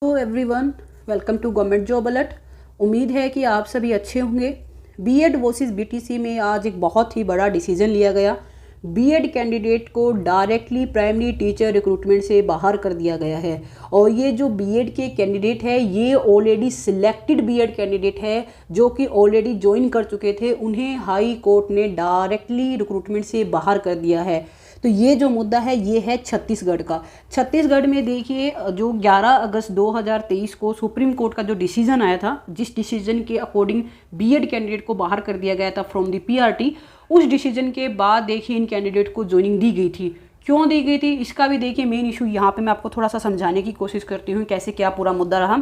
Hello everyone, welcome to government job alert. उम्मीद है कि आप सभी अच्छे होंगे। बीएड वर्सेस बीटीसी में आज एक बहुत ही बड़ा डिसीजन लिया गया। बीएड कैंडिडेट को डायरेक्टली प्राइमरी टीचर रिक्रूटमेंट से बाहर कर दिया गया है और ये जो बीएड के कैंडिडेट है ये ऑलरेडी सिलेक्टेड बीएड कैंडिडेट है जो कि ऑलरेडी ज्वाइन कर चुके थे। उन्हें हाई कोर्ट ने डायरेक्टली रिक्रूटमेंट से बाहर कर दिया है। तो ये जो मुद्दा है ये है छत्तीसगढ़ का। छत्तीसगढ़ में देखिए, जो 11 अगस्त 2023 को सुप्रीम कोर्ट का जो डिसीजन आया था, जिस डिसीजन के अकॉर्डिंग बीएड कैंडिडेट को बाहर कर दिया गया था फ्रॉम द पीआरटी, उस डिसीजन के बाद देखिए इन कैंडिडेट को ज्वाइनिंग दी गई थी। क्यों दी गई थी इसका भी देखिए मेन इशू यहाँ पे मैं आपको थोड़ा सा समझाने की कोशिश करती हूँ कैसे क्या पूरा मुद्दा रहा।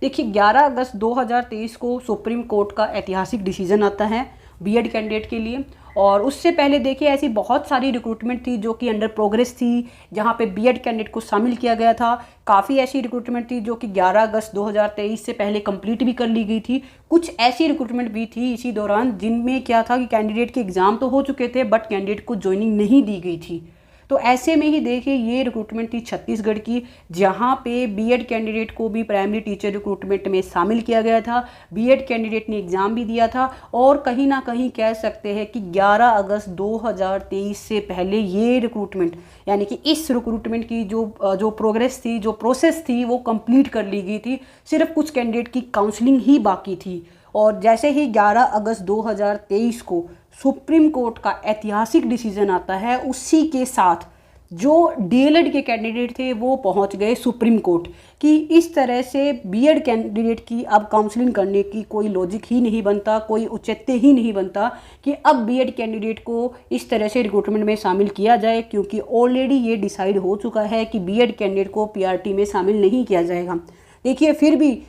देखिए 11 अगस्त 2023 को सुप्रीम कोर्ट का ऐतिहासिक डिसीजन आता है बीएड कैंडिडेट के लिए। और उससे पहले देखिए ऐसी बहुत सारी रिक्रूटमेंट थी जो कि अंडर प्रोग्रेस थी, जहां पे बीएड कैंडिडेट को शामिल किया गया था। काफ़ी ऐसी रिक्रूटमेंट थी जो कि 11 अगस्त 2023 से पहले कंप्लीट भी कर ली गई थी। कुछ ऐसी रिक्रूटमेंट भी थी इसी दौरान जिनमें क्या था कि कैंडिडेट के एग्ज़ाम तो हो चुके थे बट कैंडिडेट को ज्वाइनिंग नहीं दी गई थी। तो ऐसे में ही देखिए ये रिक्रूटमेंट थी छत्तीसगढ़ की, जहां पे बीएड कैंडिडेट को भी प्राइमरी टीचर रिक्रूटमेंट में शामिल किया गया था। बीएड कैंडिडेट ने एग्ज़ाम भी दिया था और कहीं ना कहीं कह सकते हैं कि 11 अगस्त 2023 से पहले ये रिक्रूटमेंट यानी कि इस रिक्रूटमेंट की जो प्रोग्रेस थी, जो प्रोसेस थी, वो कंप्लीट कर ली गई थी। सिर्फ कुछ कैंडिडेट की काउंसलिंग ही बाकी थी। और जैसे ही 11 अगस्त 2023 को सुप्रीम कोर्ट का ऐतिहासिक डिसीजन आता है, उसी के साथ जो डीएलएड के कैंडिडेट थे वो पहुंच गए सुप्रीम कोर्ट कि इस तरह से बीएड कैंडिडेट की अब काउंसलिंग करने की कोई लॉजिक ही नहीं बनता, कोई औचित्य ही नहीं बनता कि अब बीएड कैंडिडेट को इस तरह से रिक्रूटमेंट में शामिल किया जाए, क्योंकि ऑलरेडी ये डिसाइड हो चुका है कि बीएड कैंडिडेट को पीआरटी में शामिल नहीं किया जाएगा। देखिए फिर भी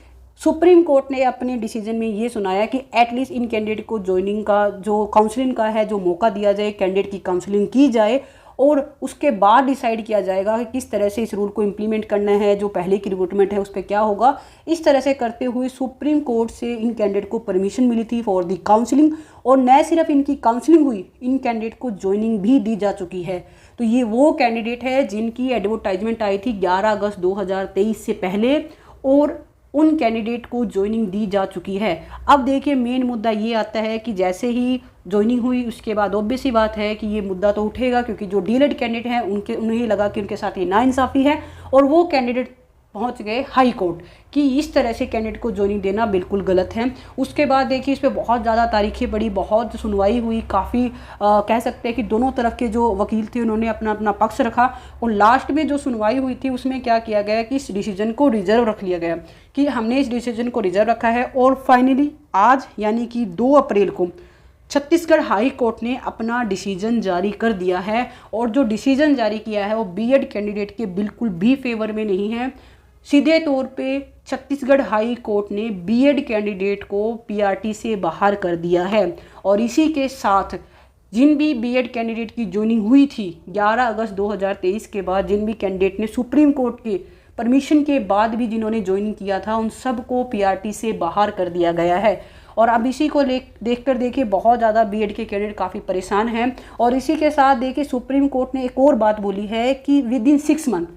सुप्रीम कोर्ट ने अपने डिसीजन में ये सुनाया कि एटलीस्ट इन कैंडिडेट को ज्वाइनिंग का जो काउंसलिंग का है जो मौका दिया जाए, कैंडिडेट की काउंसलिंग की जाए और उसके बाद डिसाइड किया जाएगा कि किस तरह से इस रूल को इम्प्लीमेंट करना है। जो पहले की रिक्रूटमेंट है उस पर क्या होगा। इस तरह से करते हुए सुप्रीम कोर्ट से इन कैंडिडेट को परमिशन मिली थी फॉर दी काउंसलिंग, और न सिर्फ इनकी काउंसलिंग हुई, इन कैंडिडेट को ज्वाइनिंग भी दी जा चुकी है। तो ये वो कैंडिडेट है जिनकी एडवर्टाइजमेंट आई थी 11 अगस्त 2023 से पहले और उन कैंडिडेट को ज्वाइनिंग दी जा चुकी है। अब देखिए मेन मुद्दा ये आता है कि जैसे ही ज्वाइनिंग हुई उसके बाद ऑब्वियस ही बात है कि ये मुद्दा तो उठेगा, क्योंकि जो डीएलएड कैंडिडेट हैं उन्हें लगा कि उनके साथ ये नाइंसाफ़ी है और वो कैंडिडेट पहुंच गए हाई कोर्ट कि इस तरह से कैंडिडेट को ज्वाइनिंग देना बिल्कुल गलत है। उसके बाद देखिए इस पर बहुत ज़्यादा तारीखें बढ़ी, बहुत सुनवाई हुई, काफ़ी कह सकते हैं कि दोनों तरफ के जो वकील थे उन्होंने अपना अपना पक्ष रखा और लास्ट में जो सुनवाई हुई थी उसमें क्या किया गया कि इस डिसीजन को रिजर्व रख लिया गया कि हमने इस डिसीजन को रिजर्व रखा है। और फाइनली आज यानी कि 2 अप्रैल को छत्तीसगढ़ हाई कोर्ट ने अपना डिसीजन जारी कर दिया है और जो डिसीजन जारी किया है वो बीएड कैंडिडेट के बिल्कुल भी फेवर में नहीं है। सीधे तौर पे छत्तीसगढ़ हाई कोर्ट ने बीएड कैंडिडेट को पीआरटी से बाहर कर दिया है और इसी के साथ जिन भी बीएड कैंडिडेट की ज्वाइनिंग हुई थी 11 अगस्त 2023 के बाद, जिन भी कैंडिडेट ने सुप्रीम कोर्ट के परमिशन के बाद भी जिन्होंने ज्वाइनिंग किया था, उन सबको पीआरटी से बाहर कर दिया गया है। और अब इसी को देखकर देखिए बहुत ज़्यादा बीएड के कैंडिडेट काफ़ी परेशान हैं। और इसी के साथ देखिए सुप्रीम कोर्ट ने एक और बात बोली है कि विद इन 6 मंथ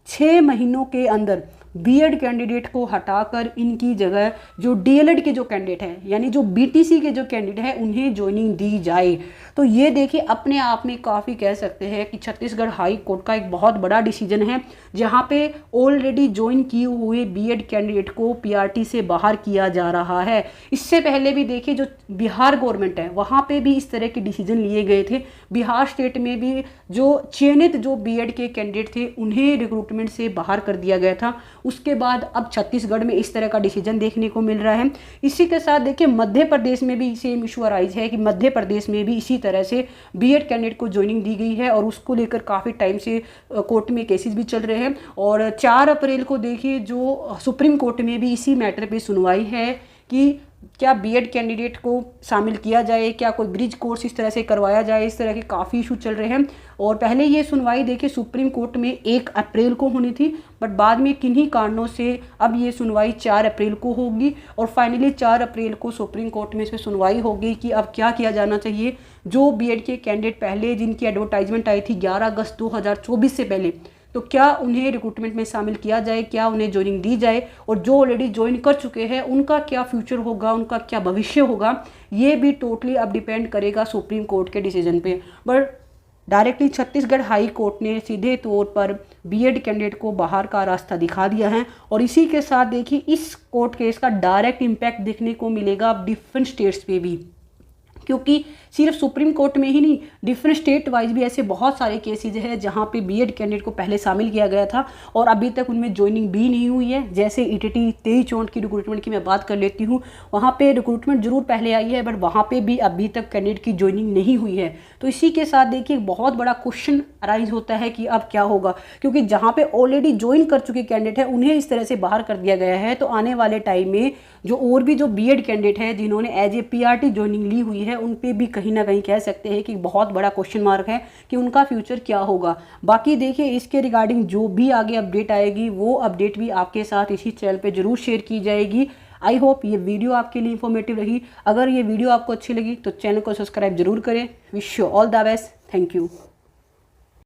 6 महीनों के अंदर बीएड कैंडिडेट को हटाकर इनकी जगह जो डीएलएड के जो कैंडिडेट हैं यानी जो बीटीसी के जो कैंडिडेट हैं उन्हें ज्वाइनिंग दी जाए। तो ये देखिए अपने आप में काफ़ी कह सकते हैं कि छत्तीसगढ़ हाई कोर्ट का एक बहुत बड़ा डिसीजन है, जहाँ पे ऑलरेडी ज्वाइन किए हुए बीएड कैंडिडेट को पीआरटी से बाहर किया जा रहा है। इससे पहले भी देखिए जो बिहार गवर्नमेंट है वहाँ पे भी इस तरह के डिसीजन लिए गए थे। बिहार स्टेट में भी जो चयनित जो बीएड के कैंडिडेट थे उन्हें रिक्रूटमेंट से बाहर कर दिया गया था। उसके बाद अब छत्तीसगढ़ में इस तरह का डिसीजन देखने को मिल रहा है। इसी के साथ देखिए मध्य प्रदेश में भी सेम इशू अराइज है कि मध्य प्रदेश में भी इसी तरह से बीएड कैंडिडेट को ज्वाइनिंग दी गई है और उसको लेकर काफ़ी टाइम से कोर्ट में केसेस भी चल रहे हैं। और 4 अप्रैल को देखिए जो सुप्रीम कोर्ट में भी इसी मैटर पे सुनवाई है कि क्या बीएड कैंडिडेट को शामिल किया जाए, क्या कोई ब्रिज कोर्स इस तरह से करवाया जाए। इस तरह के काफ़ी इशू चल रहे हैं और पहले ये सुनवाई देखिए सुप्रीम कोर्ट में 1 अप्रैल को होनी थी, बट बाद में किन्हीं कारणों से अब ये सुनवाई 4 अप्रैल को होगी और फाइनली 4 अप्रैल को सुप्रीम कोर्ट में इस पर सुनवाई होगी कि अब क्या किया जाना चाहिए। जो बीएड के कैंडिडेट पहले जिनकी एडवर्टाइजमेंट आई थी 11 अगस्त 2024 से पहले, तो क्या उन्हें रिक्रूटमेंट में शामिल किया जाए, क्या उन्हें ज्वाइनिंग दी जाए, और जो ऑलरेडी ज्वाइन कर चुके हैं उनका क्या फ्यूचर होगा, उनका क्या भविष्य होगा, ये भी टोटली अब डिपेंड करेगा सुप्रीम कोर्ट के डिसीजन पे। But directly Chhattisgarh high court ने सीधे तौर पर बीएड कैंडिडेट को बाहर का रास्ता दिखा दिया है। और इसी के साथ देखिए इस कोर्ट केस का डायरेक्ट इम्पैक्ट देखने को मिलेगा अब डिफरेंट स्टेट्स पे भी, क्योंकि सिर्फ सुप्रीम कोर्ट में ही नहीं, डिफरेंट स्टेट वाइज भी ऐसे बहुत सारे केसेज हैं जहां पे बीएड कैंडिडेट को पहले शामिल किया गया था और अभी तक उनमें ज्वाइनिंग भी नहीं हुई है। जैसे ईटीटी 23-24 की रिक्रूटमेंट की मैं बात कर लेती हूँ, वहाँ पे रिक्रूटमेंट जरूर पहले आई है बट वहाँ पे भी अभी तक कैंडिडेट की ज्वाइनिंग नहीं हुई है। तो इसी के साथ देखिए बहुत बड़ा क्वेश्चन अराइज होता है कि अब क्या होगा, क्योंकि जहाँ पे ऑलरेडी ज्वाइन कर चुके कैंडिडेट हैं उन्हें इस तरह से बाहर कर दिया गया है, तो आने वाले टाइम में जो और भी जो बीएड कैंडिडेट है जिन्होंने एज ए पीआरटी ज्वाइनिंग ली हुई है उन पे भी कहीं ना कहीं कह सकते हैं कि बहुत बड़ा क्वेश्चन मार्क है कि उनका फ्यूचर क्या होगा। बाकी देखिए इसके रिगार्डिंग जो भी आगे अपडेट आएगी वो अपडेट भी आपके साथ इसी चैनल पे जरूर शेयर की जाएगी। आई होप ये वीडियो आपके लिए इंफॉर्मेटिव रही। अगर ये वीडियो आपको अच्छी लगी तो चैनल को सब्सक्राइब जरूर करें। Wish you all the best. Thank you.